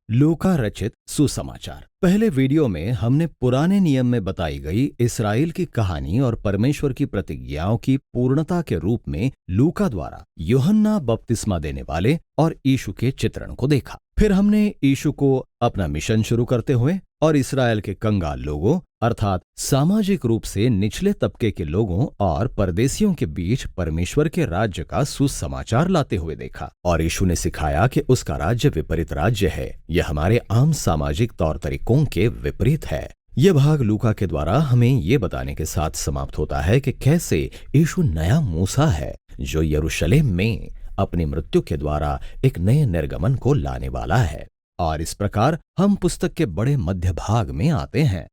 लूका रचित सुसमाचार। पहले वीडियो में हमने पुराने नियम में बताई गई इस्राएल की कहानी और परमेश्वर की प्रतिज्ञाओं की पूर्णता के रूप में लूका द्वारा यूहन्ना बपतिस्मा देने वाले और यीशु के चित्रण को देखा। फिर हमने यीशु को अपना मिशन शुरू करते हुए और इस्राएल के कंगाल लोगों अर्थात सामाजिक रूप से निचले तबके के लोगों और परदेशियों के बीच परमेश्वर के राज्य का सुसमाचार लाते हुए देखा। और यीशु ने सिखाया कि उसका राज्य विपरीत राज्य है, यह हमारे आम सामाजिक तौर तरीकों के विपरीत है। यह भाग लूका के द्वारा हमें ये बताने के साथ समाप्त होता है कि कैसे यीशु नया मूसा है जो यरूशलेम में अपनी मृत्यु के द्वारा एक नए निर्गमन को लाने वाला है। और इस प्रकार हम पुस्तक के बड़े मध्य भाग में आते हैं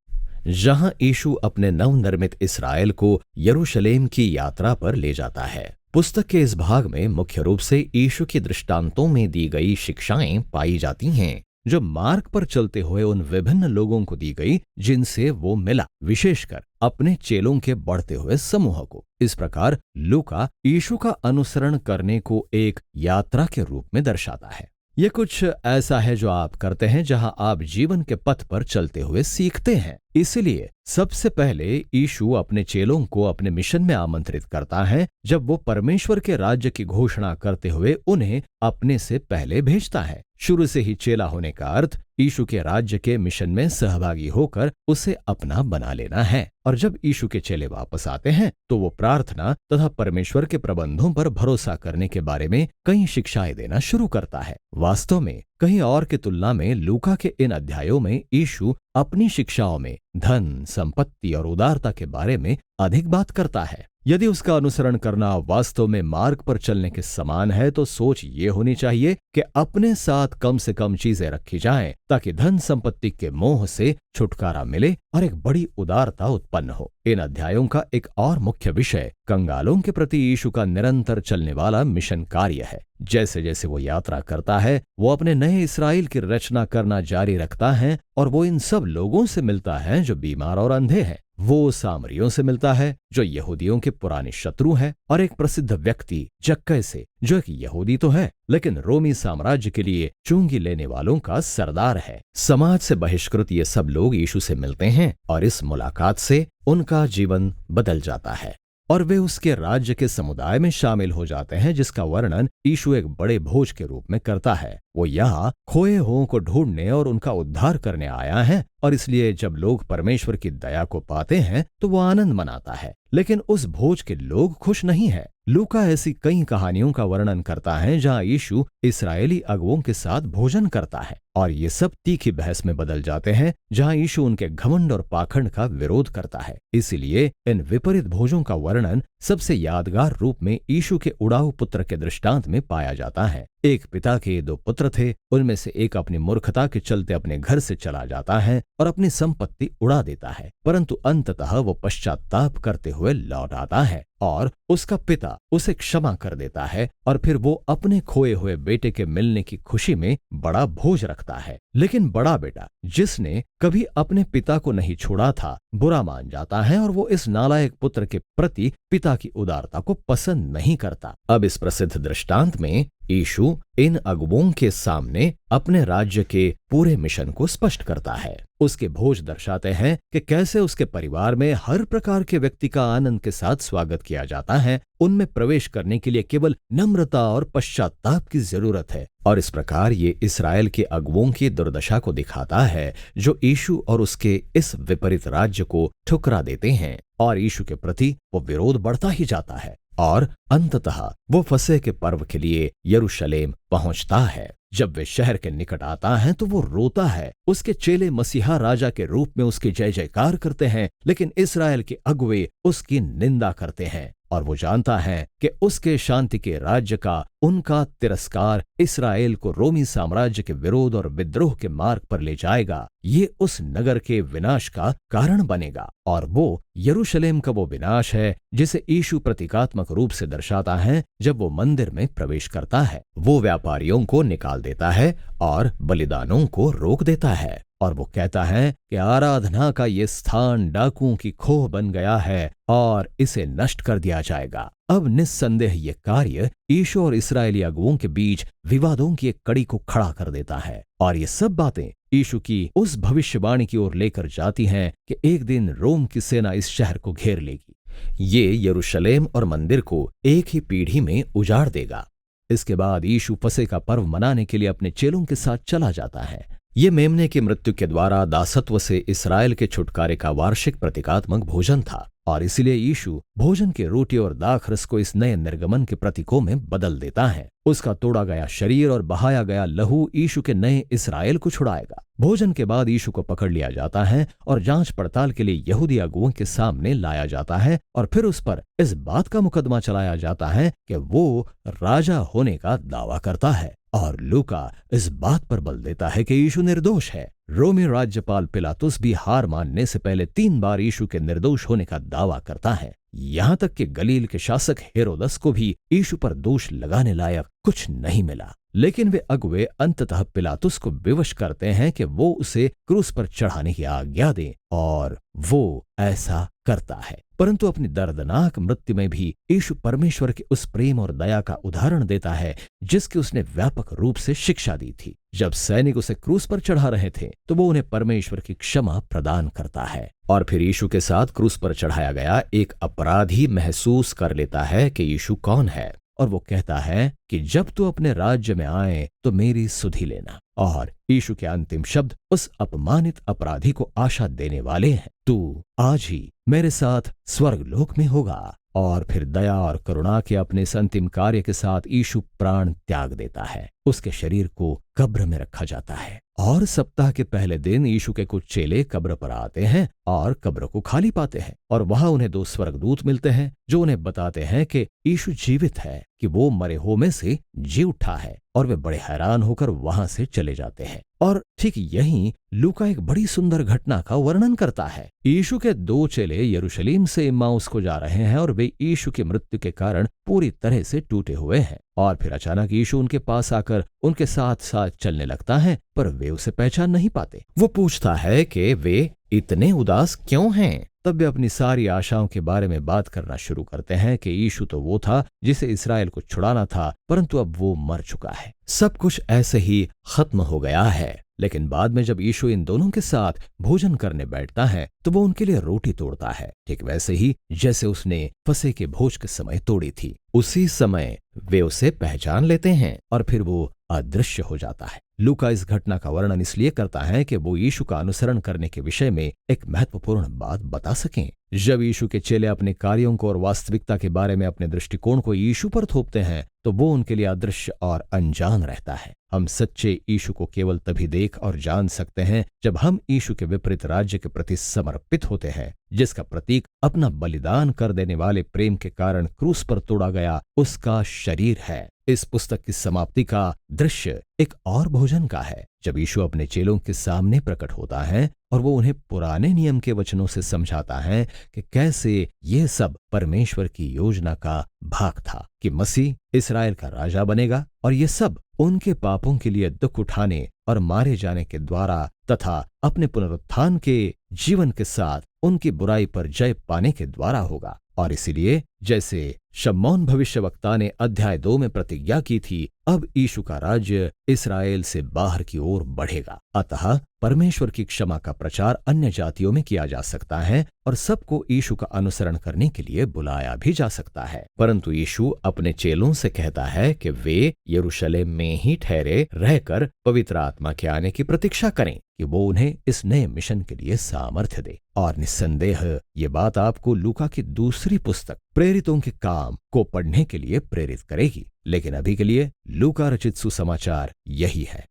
जहां यीशु अपने नवनिर्मित इस्राएल को यरूशलेम की यात्रा पर ले जाता है। पुस्तक के इस भाग में मुख्य रूप से यीशु के दृष्टांतों में दी गई शिक्षाएं पाई जाती हैं जो मार्ग पर चलते हुए उन विभिन्न लोगों को दी गई जिनसे वो मिला, विशेषकर अपने चेलों के बढ़ते हुए समूह को। इस प्रकार लूका यीशु का अनुसरण करने को एक यात्रा के रूप में दर्शाता है। यह कुछ ऐसा है जो आप करते हैं जहां आप जीवन के पथ पर चलते हुए सीखते हैं। इसलिए सबसे पहले यीशु अपने चेलों को अपने मिशन में आमंत्रित करता है जब वो परमेश्वर के राज्य की घोषणा करते हुए उन्हें अपने से पहले भेजता है। शुरू से ही चेला होने का अर्थ यीशु के राज्य के मिशन में सहभागी होकर उसे अपना बना लेना है। और जब यीशु के चेले वापस आते हैं तो वो प्रार्थना तथा परमेश्वर के प्रबंधों पर भरोसा करने के बारे में कई शिक्षाएं देना शुरू करता है। वास्तव में कहीं और की तुलना में लूका के इन अध्यायों में यीशु अपनी शिक्षाओं में धन, संपत्ति और उदारता के बारे में अधिक बात करता है। यदि उसका अनुसरण करना वास्तव में मार्ग पर चलने के समान है तो सोच ये होनी चाहिए कि अपने साथ कम से कम चीजें रखी जाएं ताकि धन संपत्ति के मोह से छुटकारा मिले और एक बड़ी उदारता उत्पन्न हो। इन अध्यायों का एक और मुख्य विषय कंगालों के प्रति यीशु का निरंतर चलने वाला मिशन कार्य है। जैसे जैसे वो यात्रा करता है वो अपने नए इस्राएल की रचना करना जारी रखता है और वो इन सब लोगों से मिलता है जो बीमार और अंधे हैं। वो सामरियों से मिलता है जो यहूदियों के पुराने शत्रु हैं और एक प्रसिद्ध व्यक्ति जक्कै से जो एक यहूदी तो है लेकिन रोमी साम्राज्य के लिए चुंगी लेने वालों का सरदार है। समाज से बहिष्कृत ये सब लोग यीशु से मिलते हैं और इस मुलाकात से उनका जीवन बदल जाता है और वे उसके राज्य के समुदाय में शामिल हो जाते हैं जिसका वर्णन यीशु एक बड़े भोज के रूप में करता है। वो यहाँ खोए हुओं को ढूंढने और उनका उद्धार करने आया है और इसलिए जब लोग परमेश्वर की दया को पाते हैं तो वो आनंद मनाता है। लेकिन उस भोज के लोग खुश नहीं है। लूका ऐसी कई कहानियों का वर्णन करता है जहां यीशु इस्राएली अगुओं के साथ भोजन करता है और ये सब तीखी बहस में बदल जाते हैं जहां यीशु उनके घमंड और पाखंड का विरोध करता है। इसीलिए इन विपरीत भोजों का वर्णन सबसे यादगार रूप में यीशु के उड़ाऊ पुत्र के दृष्टांत में पाया जाता है। एक पिता के 2 पुत्र थे, उनमें से एक अपनी मूर्खता के चलते अपने घर से चला जाता है और अपनी संपत्ति उड़ा देता है, परंतु अंततः वो पश्चाताप करते हुए लौट आता है और उसका पिता उसे क्षमा कर देता है और फिर वो अपने खोए हुए बेटे के मिलने की खुशी में बड़ा भोज रखता है। लेकिन बड़ा बेटा जिसने कभी अपने पिता को नहीं छोड़ा था बुरा मान जाता है और वो इस नालायक पुत्र के प्रति पिता की उदारता को पसंद नहीं करता। अब इस प्रसिद्ध दृष्टांत में यीशु इन अगुओं के सामने अपने राज्य के पूरे मिशन को स्पष्ट करता है। उसके भोज दर्शाते हैं कि कैसे उसके परिवार में हर प्रकार के व्यक्ति का आनंद के साथ स्वागत किया जाता है। उनमें प्रवेश करने के लिए केवल नम्रता और पश्चाताप की जरूरत है और इस प्रकार ये इस्राएल के अगुओं की दुर्दशा को दिखाता है जो यीशु और उसके इस विपरीत राज्य को ठुकरा देते हैं और यीशु के प्रति वो विरोध बढ़ता ही जाता है और अंततः वो फसह के पर्व के लिए यरूशलेम पहुंचता है। जब वे शहर के निकट आता है तो वो रोता है। उसके चेले मसीहा राजा के रूप में उसकी जय जयकार करते हैं लेकिन इस्राएल के अगुवे उसकी निंदा करते हैं और वो जानता है कि उसके शांति के राज्य का उनका तिरस्कार इस्राएल को रोमी साम्राज्य के विरोध और विद्रोह के मार्ग पर ले जाएगा। ये उस नगर के विनाश का कारण बनेगा और वो यरूशलेम का वो विनाश है जिसे यीशु प्रतीकात्मक रूप से दर्शाता है जब वो मंदिर में प्रवेश करता है। वो व्यापारियों को निकाल देता है और बलिदानों को रोक देता है और वो कहता है कि आराधना का ये स्थान डाकुओं की खोह बन गया है और इसे नष्ट कर दिया जाएगा। अब निस्संदेह ये कार्य यीशु और इस्राएली अगुओं के बीच विवादों की एक कड़ी को खड़ा कर देता है, और ये सब बातें यीशु की उस भविष्यवाणी की ओर लेकर जाती हैं कि एक दिन रोम की सेना इस शहर को घेर लेगी। ये यरूशलेम और मंदिर को एक ही पीढ़ी में उजाड़ देगा। इसके बाद यीशु फसह का पर्व मनाने के लिए अपने चेलों के साथ चला जाता है। ये मेमने की मृत्यु के द्वारा दासत्व से इस्राएल के छुटकारे का वार्षिक प्रतीकात्मक भोजन था, और इसलिए यीशु भोजन के रोटी और दाखरस को इस नए निर्गमन के प्रतीकों में बदल देता है। उसका तोड़ा गया शरीर और बहाया गया लहू यीशु के नए इस्राएल को छुड़ाएगा। भोजन के बाद यीशु को पकड़ लिया जाता है और जांच पड़ताल के लिए यहूदी अगुओं के सामने लाया जाता है, और फिर उस पर इस बात का मुकदमा चलाया जाता है कि वो राजा होने का दावा करता है, और लूका इस बात पर बल देता है कि यीशु निर्दोष है। रोमी राज्यपाल पिलातुस भी हार मानने से पहले 3 बार यीशु के निर्दोष होने का दावा करता है। यहाँ तक कि गलील के शासक हेरोदस को भी यीशु पर दोष लगाने लायक कुछ नहीं मिला, लेकिन वे अगुवे अंततः पिलातुस को विवश करते हैं कि वो उसे क्रूस पर चढ़ाने की आज्ञा दें, और वो ऐसा करता है। परंतु अपनी दर्दनाक मृत्यु में भी यीशु परमेश्वर के उस प्रेम और दया का उदाहरण देता है जिसकी उसने व्यापक रूप से शिक्षा दी थी। जब सैनिक उसे क्रूस पर चढ़ा रहे थे तो वो उन्हें परमेश्वर की क्षमा प्रदान करता है, और फिर यीशु के साथ क्रूस पर चढ़ाया गया एक अपराधी महसूस कर लेता है कि यीशु कौन है, और वो कहता है कि जब तू अपने राज्य में आए तो मेरी सुधि लेना। और यीशु के अंतिम शब्द उस अपमानित अपराधी को आशा देने वाले हैं, तू आज ही मेरे साथ स्वर्गलोक में होगा। और फिर दया और करुणा के अपने इस अंतिम कार्य के साथ यीशु प्राण त्याग देता है। उसके शरीर को कब्र में रखा जाता है, और सप्ताह के पहले दिन यीशु के कुछ चेले कब्र पर आते हैं और कब्र को खाली पाते हैं, और वहां उन्हें 2 स्वर्गदूत मिलते हैं जो उन्हें बताते हैं कि यीशु जीवित है, कि वो मरे हुए में से जी उठा है, और वे बड़े हैरान होकर वहां से चले जाते हैं। और ठीक यहीं लूका एक बड़ी सुंदर घटना का वर्णन करता है। यीशु के 2 चेले यरूशलेम से इम्माउस को जा रहे हैं, और वे यीशु की मृत्यु के कारण पूरी तरह से टूटे हुए हैं। और फिर अचानक यीशु उनके पास आकर उनके साथ साथ चलने लगता है, पर वे उसे पहचान नहीं पाते। वो पूछता है कि वे इतने उदास क्यों हैं। तब वे अपनी सारी आशाओं के बारे में बात करना शुरू करते हैं कि यीशु तो वो था जिसे इस्राएल को छुड़ाना था, परंतु अब वो मर चुका है। सब कुछ ऐसे ही खत्म हो गया है। लेकिन बाद में जब यीशु इन दोनों के साथ भोजन करने बैठता है तो वो उनके लिए रोटी तोड़ता है, ठीक वैसे ही जैसे उसने फसह के भोज के समय तोड़ी थी। उसी समय वे उसे पहचान लेते हैं, और फिर वो अदृश्य हो जाता है। लूका इस घटना का वर्णन इसलिए करता है कि वो यीशु का अनुसरण करने के विषय में एक महत्वपूर्ण बात बता सकें। जब यीशु के चेले अपने कार्यों को और वास्तविकता के बारे में अपने दृष्टिकोण को यीशु पर थोपते हैं तो वो उनके लिए अदृश्य और अनजान रहता है। हम सच्चे यीशु को केवल तभी देख और जान सकते हैं जब हम यीशु के विपरीत राज्य के प्रति समर्पित होते हैं, जिसका प्रतीक अपना बलिदान कर देने वाले प्रेम के कारण क्रूस पर तोड़ा गया उसका शरीर है। इस पुस्तक की समाप्ति का दृश्य एक और भोजन का है, जब यीशु अपने चेलों के सामने प्रकट होता है और वो उन्हें पुराने नियम के वचनों से समझाता है कि कैसे ये सब परमेश्वर की योजना का भाग था कि मसीह इस्राएल का राजा बनेगा, और ये सब उनके पापों के लिए दुख उठाने और मारे जाने के द्वारा तथा अपने पुनरुत्थान के जीवन के साथ उनकी बुराई पर जय पाने के द्वारा होगा। और इसीलिए जैसे शम्मौन भविष्यवक्ता ने अध्याय 2 में प्रतिज्ञा की थी, अब यीशु का राज्य इस्राएल से बाहर की ओर बढ़ेगा। अतः परमेश्वर की क्षमा का प्रचार अन्य जातियों में किया जा सकता है और सबको यीशु का अनुसरण करने के लिए बुलाया भी जा सकता है। परंतु यीशु अपने चेलों से कहता है कि वे यरूशलेम में ही ठहरे रहकर पवित्र आत्मा के आने की प्रतीक्षा करें कि वो उन्हें इस नए मिशन के लिए सामर्थ्य दे। और निस्संदेह ये बात आपको लूका की दूसरी पुस्तक प्रेरितों के काम को पढ़ने के लिए प्रेरित करेगी। लेकिन अभी के लिए लूका रचित सुसमाचार यही है।